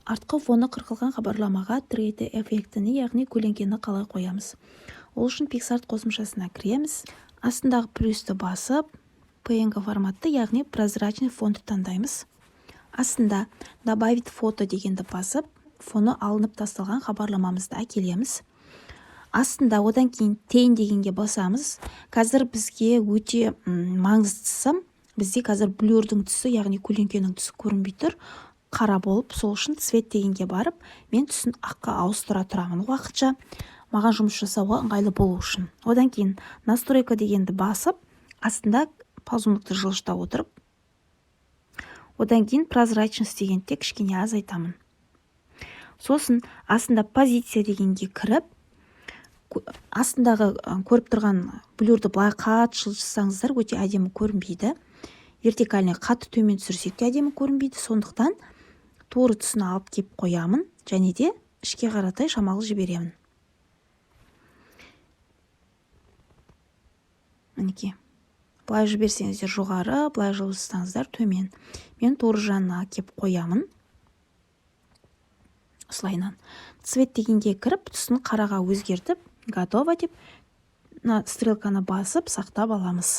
артқы фоны қырқылған хабарламаға 3D эффектіні, яғни көлеңкені қалай қоямыз. Ол үшін PicsArt қосымшасына кіреміз. Астындағы плюсті басып, PNG форматты, яғни прозрачный фонды таңдаймыз. Астында добавить фото дегенді басып, фоны алынып тасталған хабарламамызды әкелеміз. Астында одан кейін тейін дегенге басамыз. Қазір бізге өте маңыздысы, бізде қазір блюрдің түсі, яғни көлеңкенің түсі көрінбей тұр, қара болып, сол үшін цвет дегенге барып, мен түсін аққа ауыстыра тұрамын уақытша, маған жұмыс жасауға ыңғайлы болу үшін. Одан кейін настройка дегенді басып, астында ползунокты жылжыта отырып, одан кейін прозрачность дегенде кішкене азайтамын. Сосын астында позиция дегенге кіріп, астындағы көріп тұрған блюрді былай қатты жылжытсаңыздар өте әдемі көрінбейді. Вертикальный қатты төмен түсірсек те әдемі көрінбейді. Сондықтан тура түсін алып кеп қоямын, және де ішке қаратай шамалы жіберемін. Мінекей. Былай жіберсеңіздер жоғары, былай жылжытсаңыздар төмен. Мен тура жанына кеп қоямын. Осылайынан. Цвет дегенге кіріп, түсін қараға өзгертіп, готово деп, стрелканы басып, сақтап аламыз.